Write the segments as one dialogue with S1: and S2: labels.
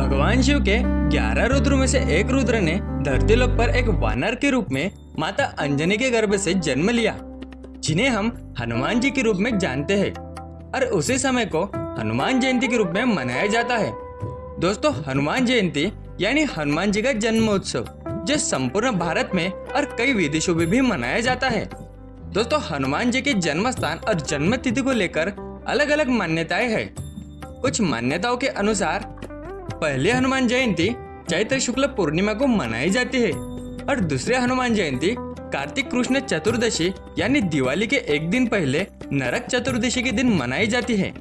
S1: भगवान शिव के 11 रुद्र में से एक रुद्र ने धरती लोक पर एक वानर के रूप में माता अंजनी के गर्भ से जन्म लिया, जिन्हें हम हनुमान जी के रूप में जानते हैं और उसी समय को हनुमान जयंती के रूप में मनाया जाता है। दोस्तों, हनुमान जयंती यानी हनुमान जी का जन्मोत्सव जो संपूर्ण भारत में और कई विदेशों में भी मनाया जाता है। दोस्तों, हनुमान जी के जन्म स्थान और जन्म तिथि को लेकर अलग अलग मान्यताएं हैं। कुछ मान्यताओं के अनुसार पहली हनुमान जयंती चैत्र शुक्ल पूर्णिमा को मनाई जाती है और दूसरी हनुमान जयंती कार्तिक कृष्ण चतुर्दशी यानी दिवाली के एक दिन पहले नरक चतुर्दशी के दिन मनाई जाती है।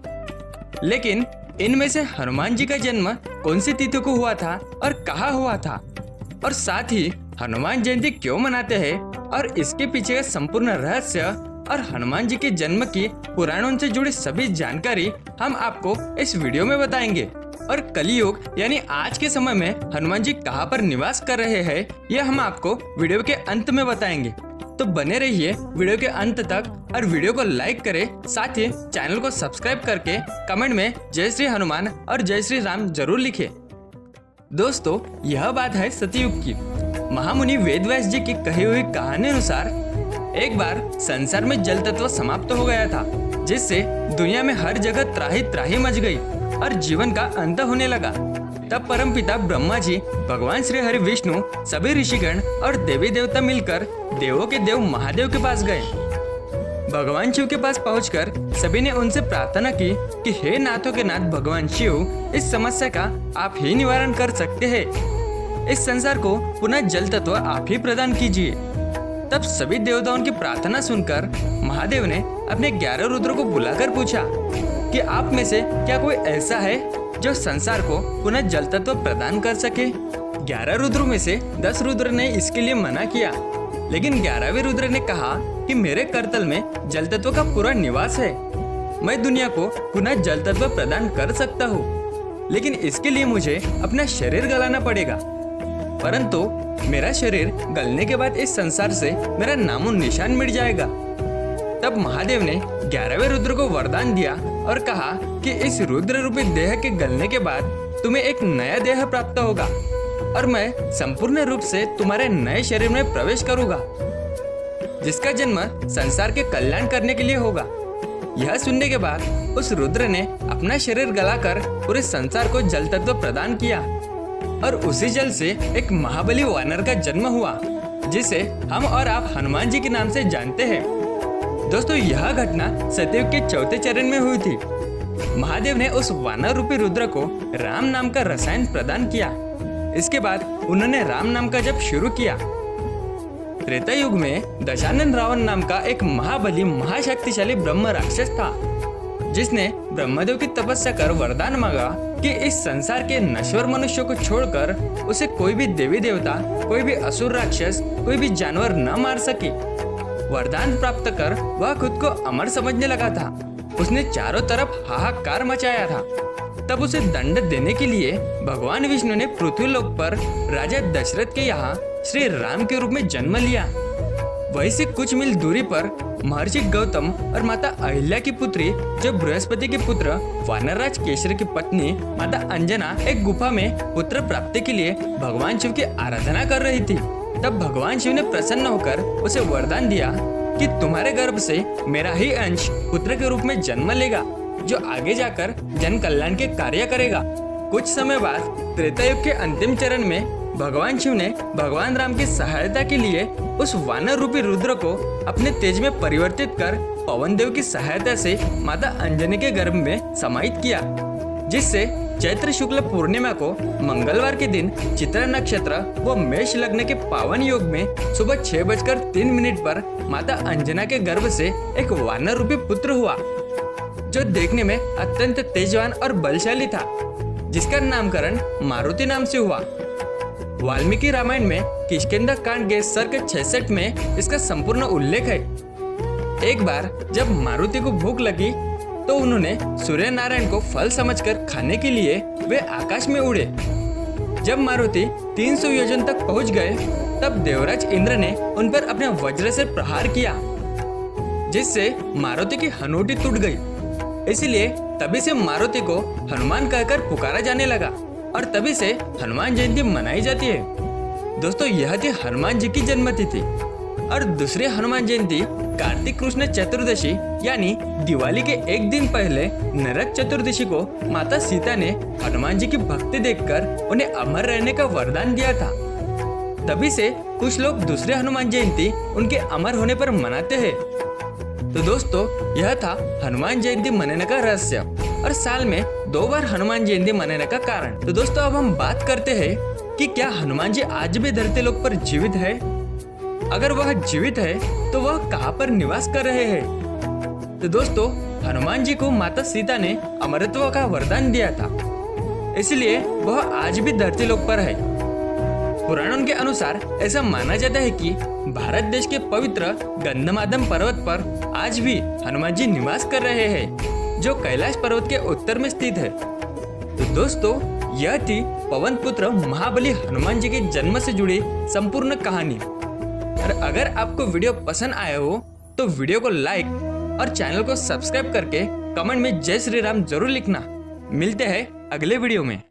S1: लेकिन इनमें से हनुमान जी का जन्म कौन सी तिथि को हुआ था और कहाँ हुआ था, और साथ ही हनुमान जयंती क्यों मनाते हैं और इसके पीछे का संपूर्ण रहस्य और हनुमान जी के जन्म की पुराणों से जुड़ी सभी जानकारी हम आपको इस वीडियो में बताएंगे। और कलियुग यानी आज के समय में हनुमान जी कहाँ पर निवास कर रहे हैं, यह हम आपको वीडियो के अंत में बताएंगे। तो बने रहिए वीडियो के अंत तक और वीडियो को लाइक करें, साथ ही चैनल को सब्सक्राइब करके कमेंट में जय श्री हनुमान और जय श्री राम जरूर लिखें। दोस्तों, यह बात है सतयुग की। महामुनि वेदव्यास जी की कही हुई कहानी अनुसार एक बार संसार में जल तत्व समाप्त हो गया था, जिससे दुनिया में हर जगह त्राही त्राही मच गई और जीवन का अंत होने लगा। तब परमपिता ब्रह्मा जी, भगवान श्री हरि विष्णु, सभी ऋषिगण और देवी देवता मिलकर देवों के देव महादेव के पास गए। भगवान शिव के पास पहुंचकर सभी ने उनसे प्रार्थना की कि हे नाथों के नाथ भगवान शिव, इस समस्या का आप ही निवारण कर सकते हैं। इस संसार को पुनः जल तत्व आप ही प्रदान कीजिए। तब सभी देवताओं की प्रार्थना सुनकर महादेव ने अपने 11 रुद्र को बुलाकर पूछा कि आप में से क्या कोई ऐसा है जो संसार को पुनः जल तत्व प्रदान कर सके। 11 रुद्रों में से 10 रुद्र ने इसके लिए मना किया, लेकिन 11वें रुद्र ने कहा कि मेरे करतल में जल तत्व का पूरा निवास है। मैं दुनिया को पुनः जल तत्व प्रदान कर सकता हूँ, लेकिन इसके लिए मुझे अपना शरीर गलाना पड़ेगा। परंतु मेरा शरीर गलने के बाद इस संसार से मेरा नामो निशान मिट जाएगा। तब महादेव ने 11वें रुद्र को वरदान दिया और कहा कि इस रुद्र रूपी देह के गलने के बाद तुम्हें एक नया देह प्राप्त होगा और मैं संपूर्ण रूप से तुम्हारे नए शरीर में प्रवेश करूंगा, जिसका जन्म संसार के कल्याण करने के लिए होगा। यह सुनने के बाद उस रुद्र ने अपना शरीर गलाकर पूरे संसार को जल तत्व प्रदान किया और उसी जल से एक महाबली वानर का जन्म हुआ, जिसे हम और आप हनुमान जी के नाम से जानते हैं। दोस्तों, यह घटना सतयुग के चौथे चरण में हुई थी। महादेव ने उस वानर रूपी रुद्र को राम नाम का रसायन प्रदान किया। इसके बाद उन्होंने राम नाम का जप शुरू किया। त्रेता युग में दशानन रावण नाम का एक महाबली महाशक्तिशाली ब्रह्म राक्षस था, जिसने ब्रह्मदेव की तपस्या कर वरदान मांगा कि इस संसार के नश्वर मनुष्यों को छोड़कर उसे कोई भी देवी देवता, कोई भी असुर राक्षस, कोई भी जानवर न मार सके। वरदान प्राप्त कर वह खुद को अमर समझने लगा था। उसने चारों तरफ हाहाकार मचाया था। तब उसे दंड देने के लिए भगवान विष्णु ने पृथ्वीलोक पर राजा दशरथ के यहाँ श्री राम के रूप में जन्म लिया। वहीं से कुछ मील दूरी पर महर्षि गौतम और माता अहिल्या की पुत्री, जो बृहस्पति के पुत्र वानरराज केशर की पत्नी माता अंजना, एक गुफा में पुत्र प्राप्ति के लिए भगवान शिव की आराधना कर रही थी। तब भगवान शिव ने प्रसन्न होकर उसे वरदान दिया कि तुम्हारे गर्भ से मेरा ही अंश पुत्र के रूप में जन्म लेगा, जो आगे जाकर जन कल्याण के कार्य करेगा। कुछ समय बाद त्रेता युग के अंतिम चरण में भगवान शिव ने भगवान राम की सहायता के लिए उस वानर रूपी रुद्र को अपने तेज में परिवर्तित कर पवन देव की सहायता से माता अंजनी के गर्भ में समाहित किया, जिससे चैत्र शुक्ल पूर्णिमा को मंगलवार के दिन चित्रा नक्षत्र व मेष लग्न के पावन योग में सुबह 6:03 पर माता अंजना के गर्भ से एक वानर रूपी पुत्र हुआ, जो देखने में अत्यंत तेजवान और बलशाली था, जिसका नामकरण मारुति नाम से हुआ। वाल्मीकि रामायण में किष्किंधा कांड के सर्ग 66 में इसका संपूर्ण उल्लेख है। एक बार जब मारुति को भूख लगी तो उन्होंने सूर्य नारायण को फल समझकर खाने के लिए वे आकाश में उड़े। जब मारुति 300 योजन तक पहुंच गए, तब देवराज इंद्र ने उन पर अपने वज्र से प्रहार किया, जिससे मारुति की हनोटी टूट गई। इसलिए तभी से मारुति को हनुमान कहकर पुकारा जाने लगा। और तभी से हनुमान जयंती मनाई जाती है। दोस्तों यह थी हनुमान जी की जन्मतिथि। और दूसरी हनुमान जयंती कार्तिक कृष्ण चतुर्दशी यानी दिवाली के एक दिन पहले नरक चतुर्दशी को माता सीता ने हनुमान जी की भक्ति देखकर उन्हें अमर रहने का वरदान दिया था। तभी से कुछ लोग दूसरे हनुमान जयंती उनके अमर होने पर मनाते हैं। तो दोस्तों यह था हनुमान जयंती मनाने का रहस्य और साल में 2 बार हनुमान जयंती मनाने का कारण। तो दोस्तों अब हम बात करते हैं कि क्या हनुमान जी आज भी धरती लोक पर जीवित है। अगर वह जीवित है तो वह कहाँ पर निवास कर रहे हैं। तो दोस्तों हनुमान जी को माता सीता ने अमरत्व का वरदान दिया था, इसलिए वह आज भी धरती लोक पर है। पुराणों के अनुसार ऐसा माना जाता है कि भारत देश के पवित्र गंधमादन पर्वत पर आज भी हनुमान जी निवास कर रहे हैं, जो कैलाश पर्वत के उत्तर में स्थित है। तो दोस्तों यह थी पवन पुत्र महाबली हनुमान जी के जन्म से जुड़ी संपूर्ण कहानी। और अगर आपको वीडियो पसंद आया हो तो वीडियो को लाइक और चैनल को सब्सक्राइब करके कमेंट में जय श्री राम जरूर लिखना। मिलते हैं अगले वीडियो में।